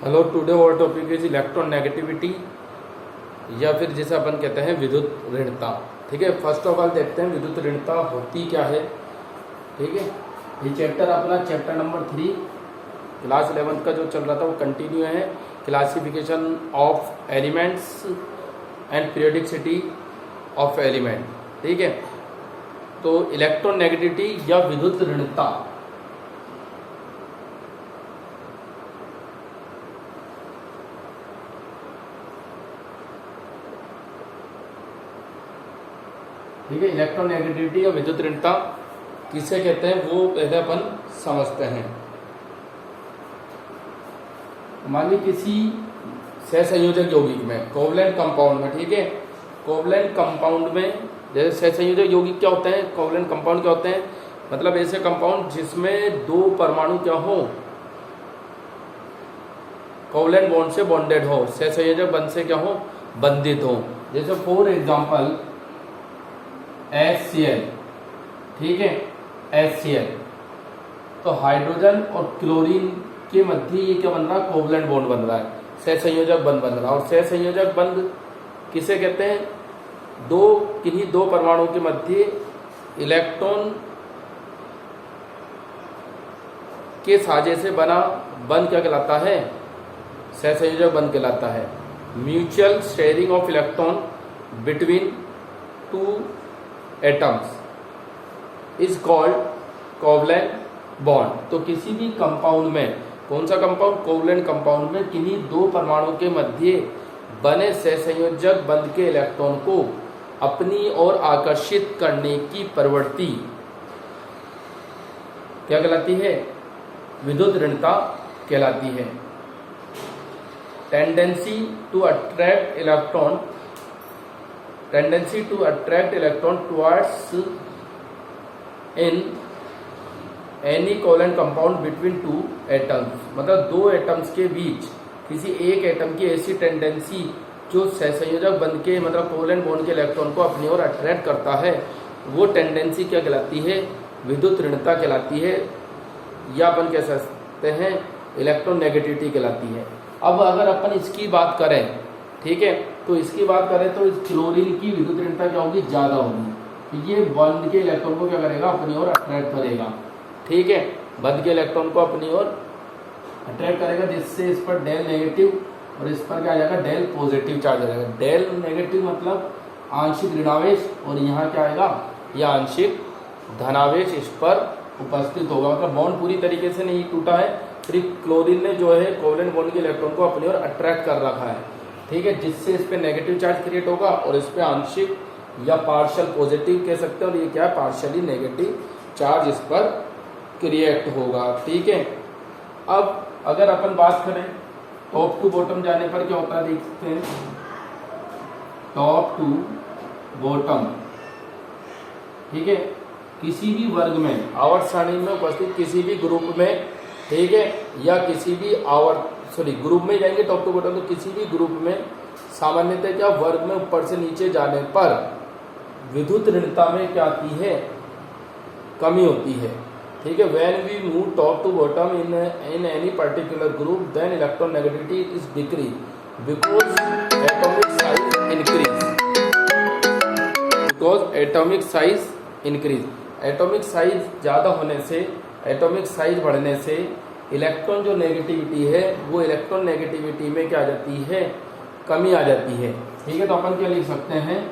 Hello, today और topic is electronegativity या फिर जिसे अपन कहते हैं विद्युत ऋणता। ठीक है, फर्स्ट ऑफ ऑल देखते हैं विद्युत ऋणता होती क्या है। ठीक है, ये चैप्टर अपना चैप्टर नंबर 3 क्लास 11 का जो चल रहा था वो कंटिन्यू है। Classification of elements and periodicity of element. ठीक है, तो इलेक्ट्रोनेगेटिविटी या विद्युत ऋणता ठीक है, इलेक्ट्रोनेगेटिविटी या विद्युत ऋणता किसे कहते हैं वो पहले अपन समझते हैं। मान ली किसी सहसंयोजक यौगिक में कोवलेंट कंपाउंड में, ठीक है, कोवलेंट कंपाउंड में जैसे सहसंयोजक यौगिक क्या होते हैं, कोवलेंट कंपाउंड क्या होते हैं, मतलब ऐसे कंपाउंड जिसमें दो परमाणु क्या हो, कोवलेंट बॉन्ड से बॉन्डेड हो, सहसंयोजक बंध से क्या हो, बंधित हो। जैसे फॉर एग्जांपल HCl, ठीक है, HCl तो हाइड्रोजन और क्लोरीन के मध्य ये क्या बन रहा है, कोवलेंट बॉन्ड बन रहा है, सहसंयोजक बंध बन रहा है। और सहसंयोजक बंध किसे कहते हैं, किन्हीं दो परमाणुओं के मध्य इलेक्ट्रॉन के साझे से बना बंध क्या कहलाता है, सहसंयोजक बंध कहलाता है। Mutual sharing of electron between two atoms is called covalent bond. तो किसी भी कंपाउंड में, कौन सा कंपाउंड, कोवलेंट कंपाउंड में किन्हीं दो परमाणुओं के मध्य बने सहसंयोजक बंध के इलेक्ट्रॉन को अपनी ओर आकर्षित करने की प्रवृत्ति क्या कहलाती है, विद्युत ऋणता कहलाती है। Tendency to attract electron towards in any covalent compound between two atoms, मतलब दो एटम्स के बीच किसी एक एटम की ऐसी टेंडेंसी जो सहसंयोजक बंध के मतलब कोवलेंट बॉन्ड के इलेक्ट्रॉन को अपनी ओर अट्रैक्ट करता है, वो टेंडेंसी क्या कहलाती है, विद्युत ऋणता कहलाती है, या अपन कह सकते हैं इलेक्ट्रोनेगेटिविटी कहलाती है। अब अगर अपन इसकी बात करें, ठीक है, तो इसकी बात करें तो इस क्लोरीन की विद्युत ऋणता क्या होगी, ज्यादा होगी। ये बंध के इलेक्ट्रॉन को क्या करेगा, अपनी ओर अट्रैक्ट करेगा। ठीक है, बंध के इलेक्ट्रॉन को अपनी ओर अट्रैक्ट करेगा, जिससे इस पर डेल नेगेटिव और इस पर क्या आ जाएगा, डेल पॉजिटिव चार्ज आ जाएगा। डेल नेगेटिव मतलब आंशिक ऋणावेश, और यहाँ क्या आएगा, यह आंशिक धनावेश इस पर उपस्थित होगा। मतलब बॉन्ड पूरी तरीके से नहीं टूटा है, सिर्फ क्लोरीन ने जो है कोवलेंट बॉन्ड के इलेक्ट्रॉन को अपनी ओर अट्रैक्ट कर रखा है। ठीक है, जिससे इस पे नेगेटिव चार्ज क्रिएट होगा और इस पे आंशिक या पार्शियल पॉजिटिव कह सकते हैं, और ये क्या है, पार्शियली नेगेटिव चार्ज इस पर क्रिएट होगा। ठीक है, अब अगर अपन बात करें टॉप टू बॉटम जाने पर क्या होता है, देखते हैं। टॉप टू बॉटम, ठीक है, किसी भी वर्ग में आवर्त सारणी में उपस्थित किसी भी ग्रुप में, ठीक है, या किसी भी ग्रुप में जाएंगे टॉप टू बॉटम, तो किसी भी ग्रुप में सामान्यतः क्या वर्ग में ऊपर से नीचे जाने पर विद्युत ऋणता में क्या आती है, कमी होती है। ठीक है, when we move top to bottom in any particular group then electronegativity is decrease because atomic size increase. Atomic size ज्यादा होने से, एटॉमिक साइज बढ़ने से इलेक्ट्रॉन जो नेगेटिविटी है वो इलेक्ट्रॉन नेगेटिविटी में क्या आ जाती है, कमी आ जाती है। ठीक है, तो अपन क्या लिख सकते हैं,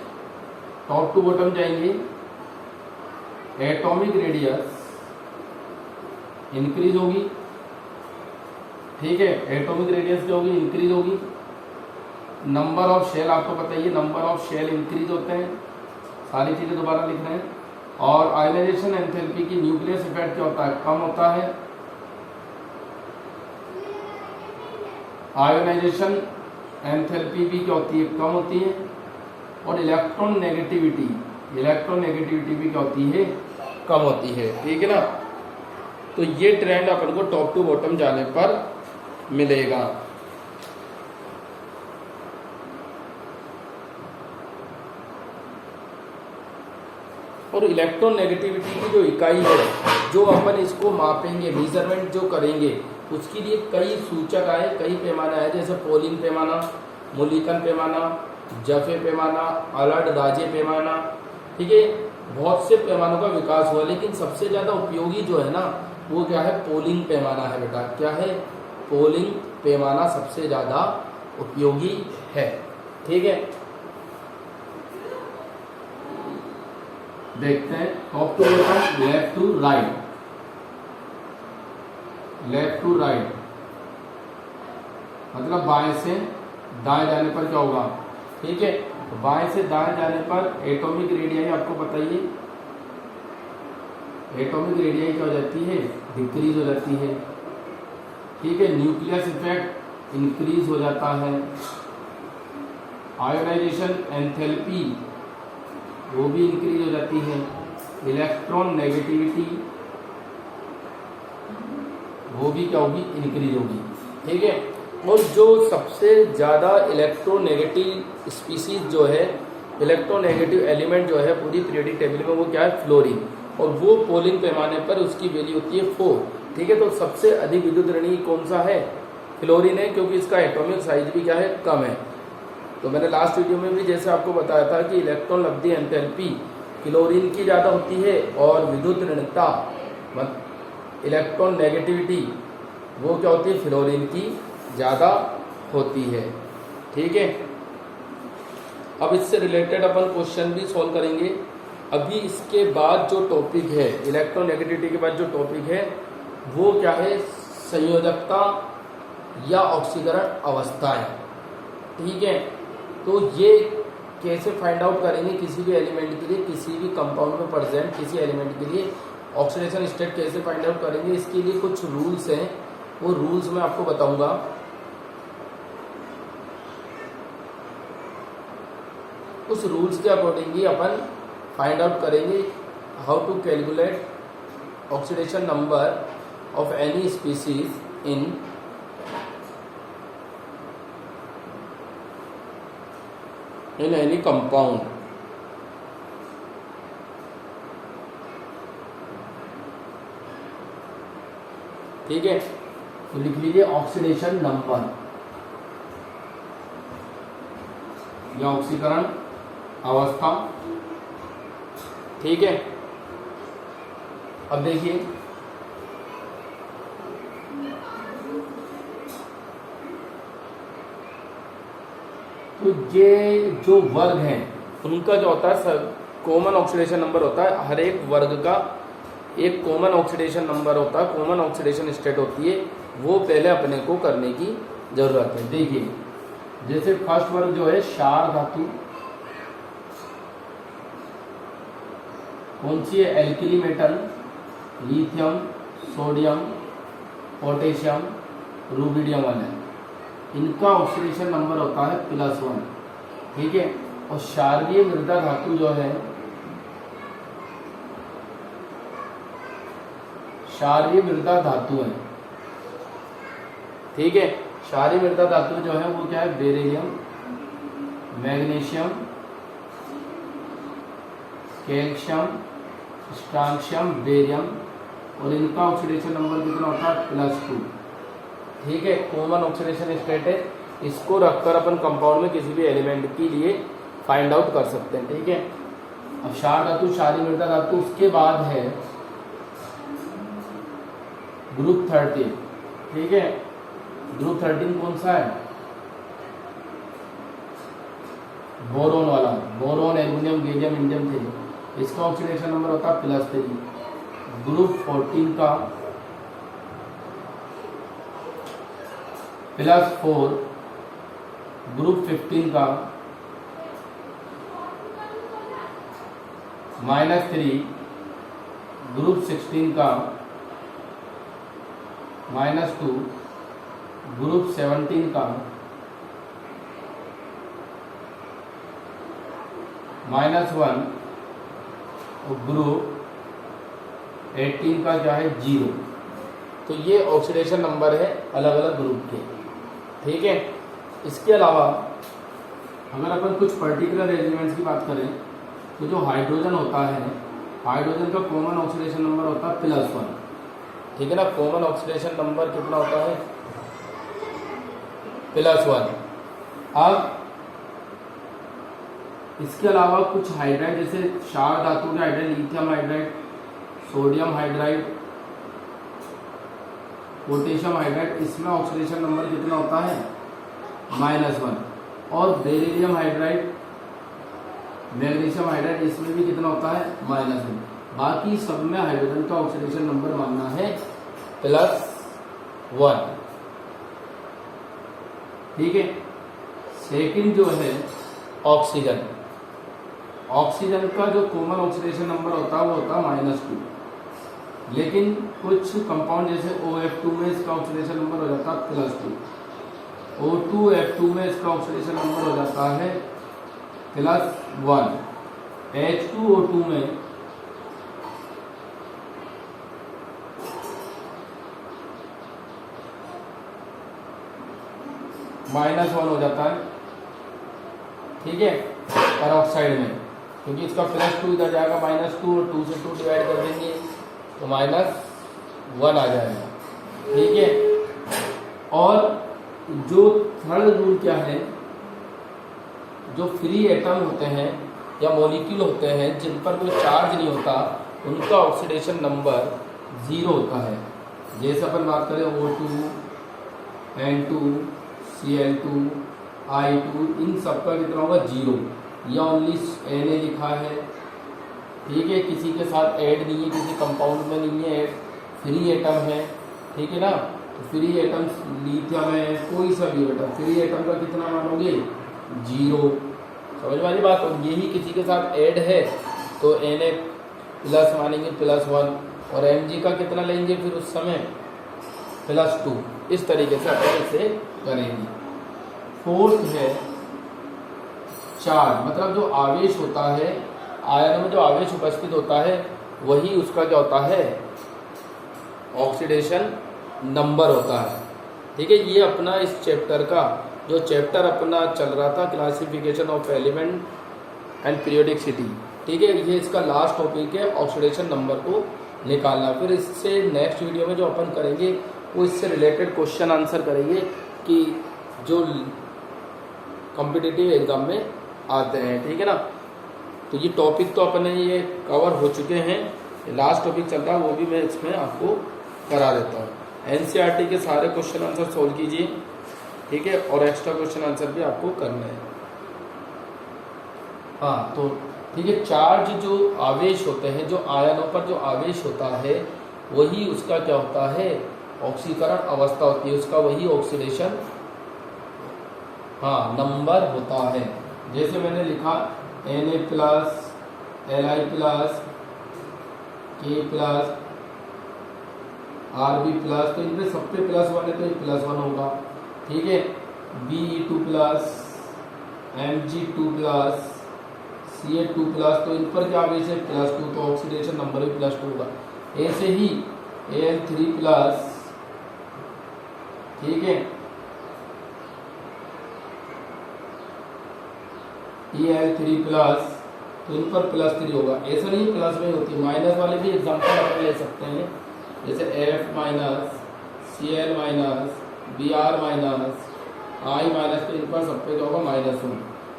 टॉप टू बॉटम जाएंगे, एटॉमिक रेडियस इंक्रीज होगी। ठीक है, एटॉमिक रेडियस क्या होगी, इंक्रीज होगी। नंबर ऑफ शेल आपको पता ही है, नंबर ऑफ शेल इंक्रीज होते हैं, सारी चीजें दोबारा लिख रहे हैं। और आयनाइजेशन एंथैल्पी की न्यूक्लियस इफेक्ट क्या होता है, कम होता है। आयोनाइजेशन एंथैल्पी भी क्या होती है, कम होती है। और इलेक्ट्रॉन नेगेटिविटी भी क्या होती है, कम होती है। ठीक है ना, तो ये ट्रेंड अपन को टॉप टू बॉटम जाने पर मिलेगा। और इलेक्ट्रोनेगेटिविटी की जो इकाई है, जो अपन इसको मापेंगे, मेजरमेंट जो करेंगे, उसके लिए कई सूचक आए, कई पैमाने आए, जैसे पोलिंग पैमाना, मूल्यांकन पैमाना, जफे पैमाना, अलर्ट राजे पैमाना। ठीक है, बहुत से पैमानों का विकास हुआ, लेकिन सबसे ज्यादा उपयोगी जो है ना वो क्या है, पोलिंग पैमाना है बेटा। क्या है, पोलिंग पैमाना सबसे ज्यादा उपयोगी है। ठीक है, देखते हैं top to bottom, left to right, left to right मतलब बाएं से दाएं जाने पर क्या होगा। ठीक है, तो बाएं से दाएं जाने पर एटॉमिक रेडियाई आपको पता ही है, एटॉमिक रेडियाई क्या हो जाती है, डिक्रीज हो जाती है। ठीक है, न्यूक्लियस इफेक्ट इंक्रीज हो जाता है, आयोनाइजेशन एंथैल्पी वो भी इंक्रीज हो जाती है, इलेक्ट्रॉन नेगेटिविटी वो भी क्या होगी, इंक्रीज होगी। ठीक है, और जो सबसे ज्यादा इलेक्ट्रोनेगेटिव स्पीसीज जो है, इलेक्ट्रोनेगेटिव एलिमेंट जो है पूरी पीरियोडिक टेबल में, वो क्या है, फ्लोरीन, और वो पोलिंग पैमाने पर उसकी वैल्यू होती है 4। ठीक है, तो सबसे अधिक विद्युत ऋणी कौन सा है, फ्लोरीन है, क्योंकि इसका एटॉमिक साइज भी क्या है, कम है। तो मैंने लास्ट वीडियो में भी जैसे आपको बताया था कि इलेक्ट्रॉन लब्धि एंथैल्पी क्लोरीन की ज्यादा होती है, और विद्युत ऋणता इलेक्ट्रॉन नेगेटिविटी वो क्या होती है, फ्लोरीन की ज्यादा होती है। ठीक है, अब इससे रिलेटेड अपन क्वेश्चन भी सॉल्व करेंगे। अभी इसके बाद जो टॉपिक है, इलेक्ट्रोनेगेटिविटी के बाद जो टॉपिक है वो क्या है, संयोजकता या ऑक्सीकरण अवस्थाएं। ठीक है, तो ये कैसे फाइंड आउट करेंगे किसी भी एलिमेंट के लिए, किसी भी कंपाउंड में प्रेजेंट किसी एलिमेंट के लिए ऑक्सीडेशन स्टेट कैसे फाइंड आउट करेंगे, इसके लिए कुछ रूल्स हैं, वो रूल्स मैं आपको बताऊंगा। उस रूल्स के अकॉर्डिंग ही अपन फाइंड आउट करेंगे how to calculate oxidation number of any species in any compound. ठीक है, तो लिख लीजिए ऑक्सीडेशन नंबर या ऑक्सीकरण अवस्था। ठीक है, अब देखिए तो ये जो वर्ग हैं उनका जो होता है कॉमन ऑक्सीडेशन नंबर होता है, हर एक वर्ग का एक कॉमन ऑक्सीडेशन नंबर होता है, कॉमन ऑक्सीडेशन स्टेट होती है, वो पहले अपने को करने की जरूरत है। देखिए जैसे फर्स्ट वर्ग जो है क्षार धातु, कौन सी है, alkali metal, lithium, sodium, potassium, rubidium वाले, इनका ऑक्सीडेशन नंबर होता है +1। ठीक है, और क्षारीय मृदा धातु जो है, क्षारीय मृदा धातु है। ठीक है, क्षारीय मृदा धातु जो है वो क्या है, बेरिलियम, मैग्नीशियम, कैल्शियम, स्ट्रांशियम, बेरियम, और इनका ऑक्सीडेशन नंबर कितना होता है, +2। ठीक है, कॉमन ऑक्सीडेशन स्टेट है, इसको रखकर अपन कंपाउंड में किसी भी एलिमेंट के लिए फाइंड आउट कर सकते हैं। ठीक है, अब क्षार धातु, क्षारीय मृदा धातु, उसके बाद है ग्रुप 13। ठीक है, ग्रुप 13 कौन सा है, बोरोन वाला, बोरोन, एल्युमिनियम, गैलियम, इंडियम थे, इसका ऑक्सीडेशन नंबर होता है +3। ग्रुप 14 का +4, ग्रुप 15 का -3, ग्रुप 16 का -2, ग्रुप 17 का -1, और ग्रुप 18 का क्या है, 0। तो ये ऑक्सीडेशन नंबर है अलग अलग ग्रुप के। ठीक है, इसके अलावा अगर अपन कुछ पर्टिकुलर एलिमेंट्स की बात करें तो जो हाइड्रोजन होता है, हाइड्रोजन का कॉमन ऑक्सीडेशन नंबर होता है +1। ठीक है ना। कॉमन ऑक्सीडेशन नंबर कितना होता है, +1। अब इसके अलावा कुछ हाइड्राइड जैसे क्षार धातु के hydride, lithium hydride, sodium hydride, potassium hydride, इसमें ऑक्सीडेशन नंबर कितना होता है, -1। और बेरिलियम हाइड्राइड, मैग्नीशियम हाइड्राइड, इसमें भी कितना होता है, -1। बाकी सब में हाइड्रोजन का ऑक्सीडेशन नंबर मानना है +1। ठीक है। सेकंड जो है ऑक्सीजन, ऑक्सीजन का जो कॉमन ऑक्सीडेशन नंबर होता है वो होता है -2। लेकिन कुछ कंपाउंड जैसे OF2 में इसका ऑक्सीडेशन नंबर हो जाता है +2, O2F2 में इसका ऑक्सीडेशन नंबर हो जाता है +1, H2O2 में -1 हो जाता है। ठीक है, पेरोक्साइड में, क्योंकि इसका +2 इधर जाएगा -2 और 2 से 2 डिवाइड कर देंगे तो -1 आ जाएगा। ठीक है। और जो थर्ड रूल क्या है, जो फ्री एटम होते हैं या मॉलिक्यूल होते हैं जिन पर कोई चार्ज नहीं होता, उनका ऑक्सीडेशन नंबर 0 होता है। जैसे अपन बात करें O2, N2, Cl2, I2, इन सबका कितना होगा, 0 या ओनली Na लिखा है। ठीक है, किसी के साथ ऐड नहीं है, किसी कंपाउंड में नहीं है ऐड, फ्री एटम है। ठीक है ना। तो फ्री एटम लिथियम है, कोई सा भी एटम, फ्री एटम का कितना मानोगे, 0। समझ वाली बात। और यही किसी के साथ ऐड है तो Na+ मानेंगे +1, और Mg का कितना लेंगे फिर उस समय, +2। इस तरीके से अपन इसे करेंगे। फोर्थ है चार्ज, मतलब जो आवेश होता है, आयन में जो आवेश उपस्थित होता है वही उसका क्या होता है, ऑक्सीडेशन नंबर होता है। ठीक है। ये अपना इस चैप्टर का जो चैप्टर अपना चल रहा था, classification of element and periodicity. ठीक है, ये इसका लास्ट टॉपिक है, ऑक्सीडेशन नंबर को निकालना। फिर इससे नेक्स्ट वीडियो में जो अपन करेंगे वो इससे रिलेटेड क्वेश्चन आंसर करेंगे कि जो कॉम्पिटिटिव एग्जाम में आते हैं। ठीक है ना। तो ये टॉपिक तो अपने ये कवर हो चुके हैं, लास्ट टॉपिक चल रहा है वो भी मैं इसमें आपको करा देता हूँ। एनसीईआरटी के सारे क्वेश्चन आंसर सोल्व कीजिए। ठीक है, और एक्स्ट्रा क्वेश्चन आंसर भी आपको करने हैं। हाँ, तो ठीक है। चार्ज जो आवेश होते हैं, जो आयनों पर जो आवेश होता है वही उसका क्या होता है, ऑक्सीकरण अवस्था होती है, उसका वही ऑक्सीडेशन नंबर होता है। जैसे मैंने लिखा Na+, Li+, K+, Rb+, तो इनमें सब पे +1 है तो ये +1 होगा। ठीक है। Be2+, Mg2+, Ca2+, तो इन पर क्या आवेश है, +2, तो ऑक्सीडेशन नंबर भी +2 होगा। ऐसे ही Al3+, ठीक है, Al3+, तो इन पर +3 होगा। ऐसा नहीं प्लस में होती, माइनस वाले भी एग्जाम्पल आप ले सकते हैं, जैसे F-, Cl-, Br-, I-, तो इन पर सब पे क्या होगा, -1।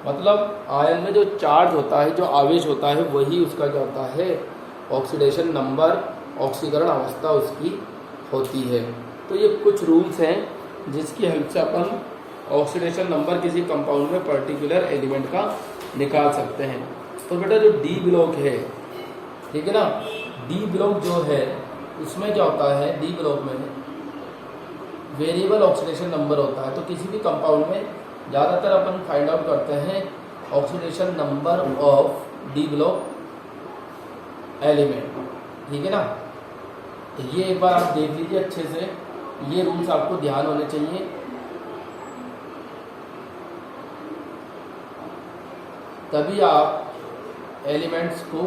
मतलब आयन में जो चार्ज होता है, जो आवेश होता है, वही उसका क्या होता है, ऑक्सीडेशन नंबर, ऑक्सीकरण अवस्था उसकी होती है। तो ये कुछ रूल्स हैं जिसकी हेल्प से अपन ऑक्सीडेशन नंबर किसी कंपाउंड में पर्टिकुलर एलिमेंट का निकाल सकते हैं। तो बेटा जो डी ब्लॉक है, ठीक है ना, डी ब्लॉक जो है उसमें क्या होता है, डी ब्लॉक में वेरिएबल ऑक्सीडेशन नंबर होता है। तो किसी भी कंपाउंड में ज़्यादातर अपन फाइंड आउट करते हैं oxidation number of D block element. ठीक है ना। तो ये एक बार आप देख लीजिए अच्छे से, ये रूल्स आपको ध्यान होने चाहिए। तभी आप एलिमेंट्स को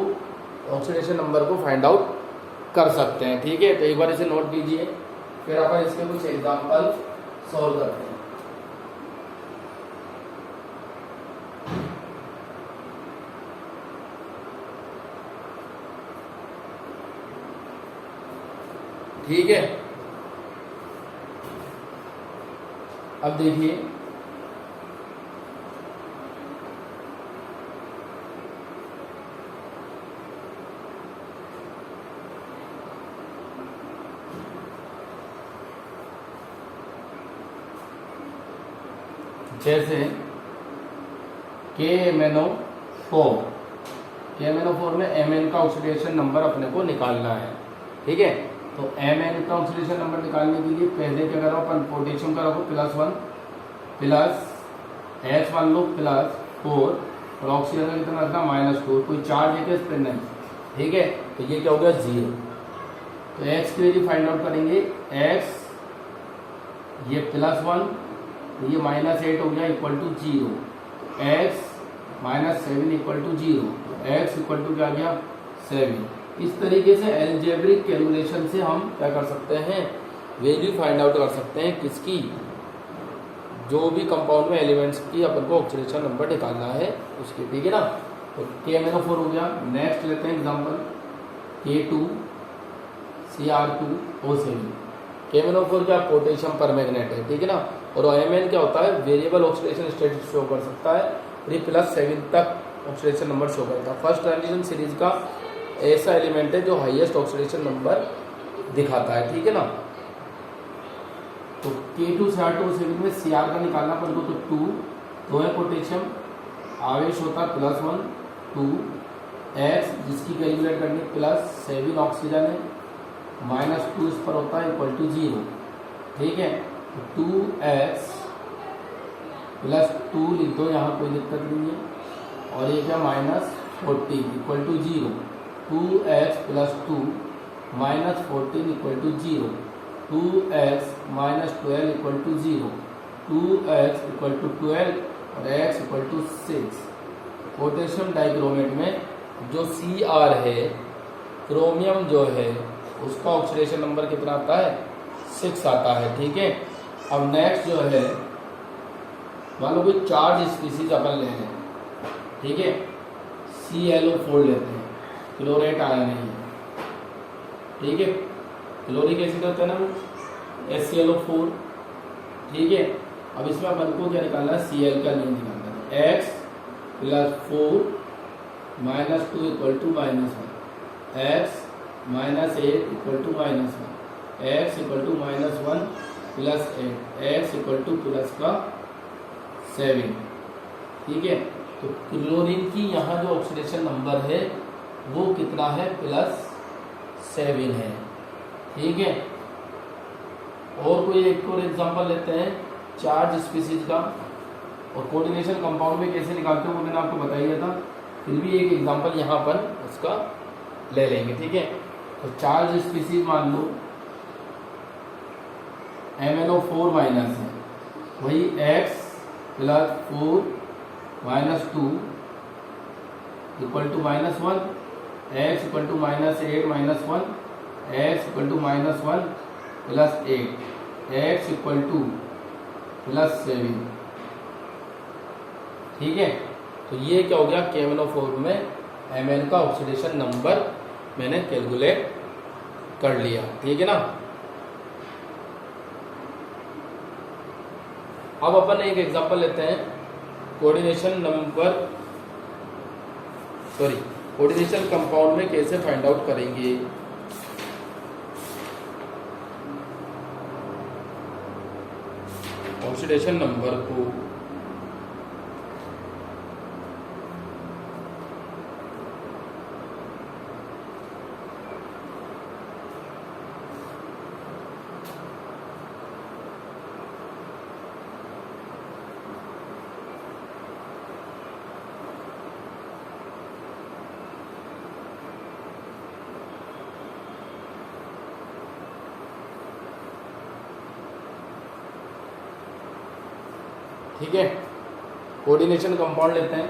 ऑक्सीडेशन नंबर को फाइंड आउट कर सकते हैं। ठीक है, तो एक बार इसे नोट कीजिए, फिर अपन इसके कुछ एग्जांपल सॉल्व करते हैं। ठीक है। अब देखिए जैसे KMnO4 में Mn का ऑक्सीडेशन नंबर अपने को निकालना है, ठीक है। तो Mn का ऑक्सीडेशन नंबर निकालने के लिए पहले क्या करो, अपन पोटेशियम का रखो +1 प्लस H1 लो +4 और ऑक्सीजन का कितना रखना -2। कोई चार्ज है क्या इस पर? नहीं, ठीक है। तो ये क्या हो गया 0। तो x की वैल्यू फाइंड आउट करेंगे। x ये +1 ये -8 हो गया equal to 0। x -7 equal to 0। x equal to क्या आ गया 7। इस तरीके से एल्जेब्रिक कैलकुलेशन से हम क्या कर सकते हैं, वैल्यू फाइंड आउट कर सकते हैं किसकी, जो भी कंपाउंड में एलिमेंट्स की अपन को ऑक्सीडेशन नंबर निकालना है उसकी, ठीक है ना। तो KMnO4 हो गया। नेक्स्ट लेते हैं एग्जांपल K2Cr2O7। KMnO4 क्या पोटेशियम परमैंगनेट है, ठीक है ना। और Mn क्या होता है, वेरिएबल ऑक्सीडेशन स्टेट शो कर सकता है, और ये +7 तक ऑक्सीडेशन नंबर शो करता है। फर्स्ट ट्रांजिशन सीरीज का ऐसा एलिमेंट है जो हाईएस्ट ऑक्सीडेशन नंबर दिखाता है, ठीक है ना। तो K2Cr2O7 में Cr का निकालना अपन को, तो 2 है पोटेशियम, आवेश होता है +1 2, X जिसकी कैलकुलेट करनी +7 ऑक्सीजन है, -2 इस पर होता है इक्वल टू 0, ठीक है। 2x +2 लिख दो, यहाँ कोई दिक्कत नहीं है। और ये क्या -14 equal to 0। 2x +2 -14 equal to 0। 2x -12 equal to 0। 2x equal to 12 और x equal to 6। Potassium dichromate में जो Cr है, क्रोमियम जो है उसका ऑक्सीडेशन नंबर कितना आता है 6 आता है, ठीक है। अब नेक्स्ट जो है, मान लो कोई चार्ज स्पीसीज अपन ले लें, ठीक है। ClO4 लेते हैं, क्लोरेट आयन नहीं है, ठीक है। क्लोरिक एसिड होता है ना HClO4, ठीक है। अब इसमें अपन को क्या निकालना है, Cl का नहीं निकालना है। x +4 -2 equal to -1, x -8 equal to -1, x equal to -1 +8, x equal to +7, ठीक है। तो क्लोरीन की यहाँ जो ऑक्सीडेशन नंबर है वो कितना है, +7 है, ठीक है। और कोई एक और एग्जांपल लेते हैं चार्ज स्पीसीज का, और कोऑर्डिनेशन कंपाउंड में कैसे निकालते हो वो मैंने आपको बता दिया था, फिर भी एक एग्जांपल यहाँ पर उसका ले लेंगे, ठीक है। तो चार्ज स्पीसीज मान लो MnO4 माइनस है, वही x +4 -2 equal to -1, x equal to -8 -1, x equal to -1 +8, x equal to +7, ठीक है। तो ये क्या हो गया, KMnO4 में Mn का ऑक्सीडेशन नंबर मैंने कैलकुलेट कर लिया, ठीक है ना। अब अपन एक एग्जांपल लेते हैं कोऑर्डिनेशन कंपाउंड में कैसे फाइंड आउट करेंगे। ऑक्सीडेशन नंबर को ठीक है। कोऑर्डिनेशन कंपाउंड लेते हैं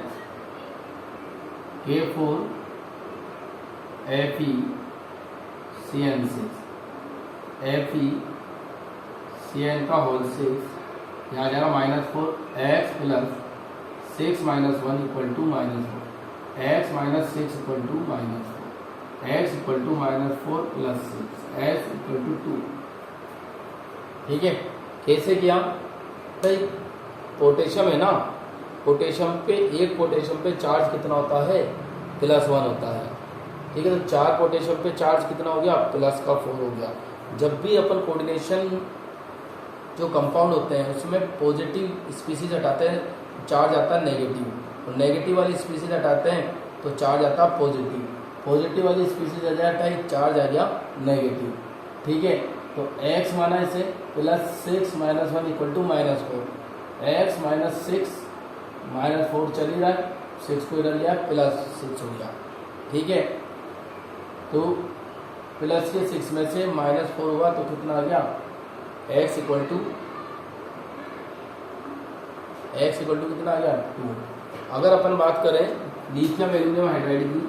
K4FeCN6, FeCN का होल 6, यहाँ जाएगा -4, x +6 -1 equal to -4, x -6 equal to -4, x equal to -4 plus 6 x equal to 2। ठीक है, कैसे किया भाई? पोटेशियम है ना, पोटेशियम पे एक पोटेशियम पे चार्ज कितना होता है? +1 होता है। ठीक है, तो 4 पोटेशियम पे चार्ज कितना हो गया? +4 हो गया। जब भी अपन कोऑर्डिनेशन जो कंपाउंड होते हैं उसमें पॉजिटिव स्पीसीज हटाते हैं, चार्ज आता है नेगेटिव, और नेगेटिव वाली स्पीसीज हटाते हैं तो चार्ज आता है पॉजिटिव, पॉजिटिव वाली स्पीसीज आ जाता है चार्ज आ गया नेगेटिव। ठीक है, तो x माना इसे +6 - 1 इक्वल टू -4, x -6 -4 चल ही रहा है, 6 को इधर लिया +6 हो गया। ठीक है, तो प्लस के 6 में से -4 हुआ तो कितना आ गया? x इक्वल टू कितना आ गया? 2। अगर अपन बात करें लिथियम एल्यूमिनियम हाइड्राइड की,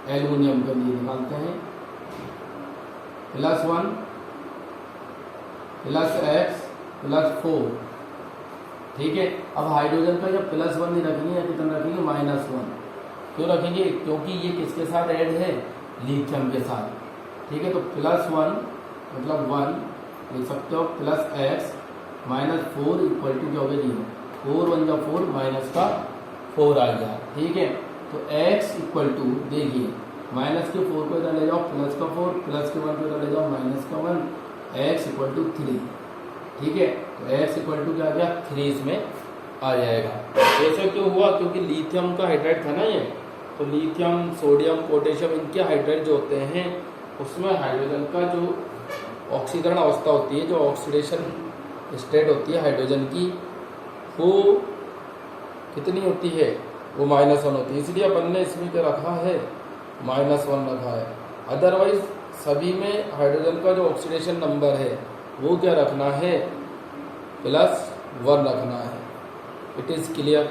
एल्यूमिनियम के लिए निकालते हैं +1 +x +4। ठीक है, अब हाइड्रोजन का जब +1 नहीं रखेंगे या कितना रखेंगे? -1। क्यों रखेंगे? क्योंकि ये किसके साथ ऐड है? लिथियम के साथ। ठीक है, तो +1 मतलब 1 लिख सकते हो, +x -4 इक्वल टू क्या हो गया? 0। 4 1 जा 4 माइनस का 4 आ गया। ठीक है, तो x इक्वल टू देखिए -4 को इधर ले जाओ, +4 +1 को इधर ले जाओ, -1, x इक्वल टू 3। ठीक है, तो x इक्वल टू क्या आ गया? 3 इसमें आ जाएगा। ऐसा क्यों हुआ? क्योंकि लिथियम का हाइड्राइड था ना ये, तो लिथियम सोडियम पोटेशियम इनके हाइड्राइड जो होते हैं उसमें हाइड्रोजन का जो ऑक्सीकरण अवस्था होती है, जो ऑक्सीडेशन स्टेट होती है हाइड्रोजन की, वो कितनी होती है? वो -1 होती है। इसलिए अपन ने इसमें क्या रखा है? -1 रखा है। अदरवाइज सभी में हाइड्रोजन का जो ऑक्सीडेशन नंबर है वो क्या रखना है? +1 रखना है। It is clear?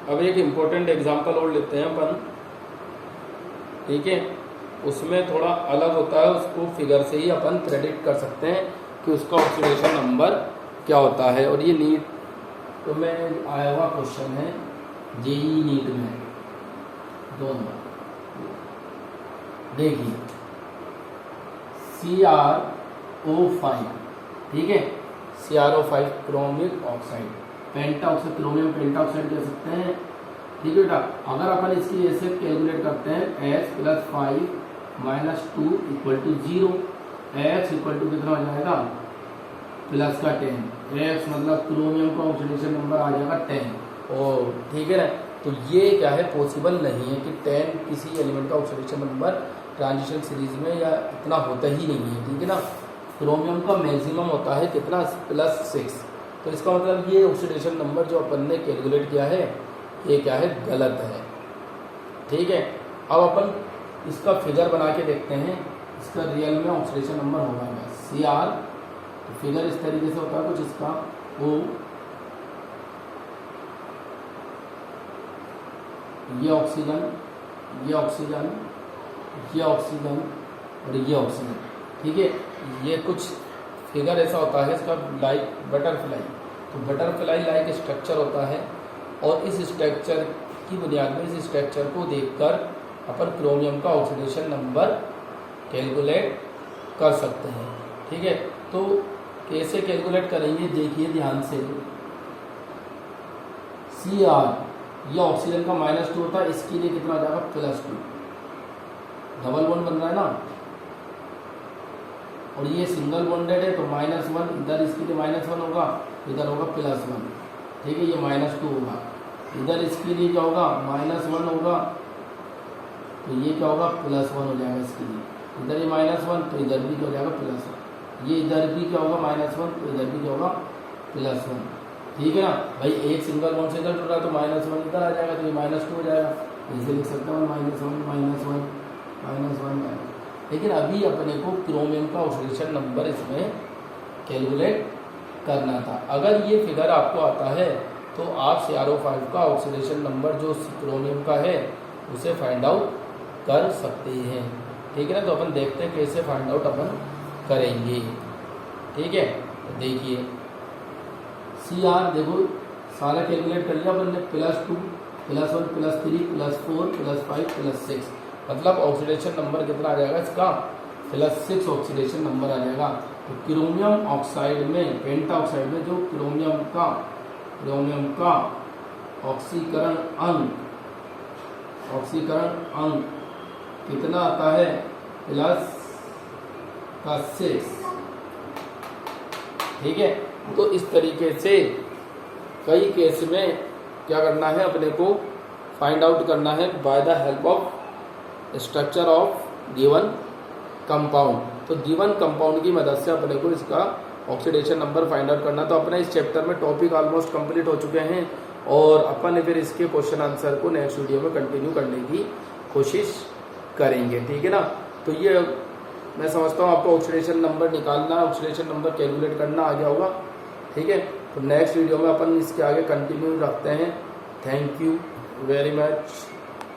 अब एक इम्पोर्टेंट एग्जांपल और लेते हैं अपन। ठीक है, उसमें थोड़ा अलग होता है, उसको फिगर से ही अपन प्रेडिक्ट कर सकते हैं कि उसका ऑक्सीडेशन नंबर क्या होता है। और ये नीट तो में आया हुआ क्वेश्चन है, जेईई नीट में 2 नंबर। देखिए CrO5, ठीक है, CrO5 chromic oxide, pentoxide, chromium pentoxide कह सकते हैं। ठीक है बेटा, अगर अपन इसकी ऐसे कैलकुलेट करते हैं H + 5 - 2 = 0, X = कितना हो जाएगा? +10। X मतलब क्रोमियम का ऑक्सीडेशन नंबर आ जाएगा 10। और ठीक है ना, तो ये क्या है? पॉसिबल नहीं है कि 10 किसी एलिमेंट का ऑक्सीडेशन नंबर ट्रांजिशन सीरीज में या इतना होता ही नहीं है। ठीक है ना, क्रोमियम का मैक्सिमम होता है कितना? +6। तो इसका मतलब ये ऑक्सीडेशन नंबर जो अपन ने कैलकुलेट किया है ये क्या है? गलत है। ठीक है, अब अपन इसका फिगर बना के देखते हैं, इसका रियल में ऑक्सीडेशन नंबर होगा Cr। तो फिगर इस तरीके से होता है कुछ इसका, O ये ऑक्सीजन, ये ऑक्सीजन, ये ऑक्सीजन और ये ऑक्सीजन। ठीक है, ये कुछ फिगर ऐसा होता है इसका, लाइक बटरफ्लाई। तो बटरफ्लाई लाइक स्ट्रक्चर होता है, और इस स्ट्रक्चर की बुनियाद में इस स्ट्रक्चर को देखकर अपन क्रोमियम का ऑक्सीडेशन नंबर कैलकुलेट कर सकते हैं। ठीक है, तो कैसे कैलकुलेट करेंगे देखिए ध्यान से। Cr ये ऑक्सीजन का -2 होता है, इसके लिए कितना आ जाएगा? +2। डबल बॉन्ड बन रहा है ना, और ये सिंगल बॉन्डेड है तो -1, इधर इसके लिए -1 होगा, इधर होगा +1। ठीक है, ये -2 होगा, इधर इसके लिए क्या होगा? -1 होगा, तो ये क्या होगा? +1 हो जाएगा इसके लिए। इधर ये -1 तो इधर भी क्या हो जाएगा? +1। ये इधर भी क्या होगा? -1 तो इधर भी क्या होगा? +1। ठीक है ना भाई, एक सिंगल बॉन्ड से इधर जुड़ रहा है तो -1 इधर आ जाएगा, तो ये -2 हो जाएगा। इसे लिख सकता हूँ -1 -1। लेकिन अभी अपने को क्रोमियम का ऑक्सीडेशन नंबर इसमें कैलकुलेट करना था। अगर ये फिगर आपको आता है तो आप CrO5 का ऑक्सीडेशन नंबर जो क्रोमियम का है उसे फाइंड आउट कर सकते हैं। ठीक है ना, तो अपन देखते हैं कैसे फाइंड आउट अपन करेंगे। ठीक है, तो देखिए Cr देखो सारा कैलकुलेट कर लिया अपन ने, +2 +1 +3 +4 +5 +6, मतलब ऑक्सीडेशन नंबर कितना आ जाएगा इसका, +6 ऑक्सीडेशन नंबर आ जाएगा। तो क्रोमियम ऑक्साइड में, पेंटा ऑक्साइड में जो क्रोमियम का ऑक्सीकरण अंक कितना आता है, +6। ठीक है, तो इस तरीके से कई केस में क्या करना है अपने को, फाइंड आउट करना है by the help of structure of given compound. तो गिवन कंपाउंड की मदद से अपने को इसका ऑक्सीडेशन नंबर फाइंड आउट करना। तो अपने इस चैप्टर में टॉपिक ऑलमोस्ट कंप्लीट हो चुके हैं और अपन फिर इसके क्वेश्चन आंसर को नेक्स्ट वीडियो में कंटिन्यू करने की कोशिश करेंगे। ठीक है ना, तो ये मैं समझता हूँ आपको ऑक्सीडेशन नंबर निकालना, ऑक्सीडेशन नंबर कैलकुलेट करना आ गया होगा। ठीक है, तो नेक्स्ट वीडियो में अपन इसके आगे कंटिन्यू रखते हैं। Thank you very much.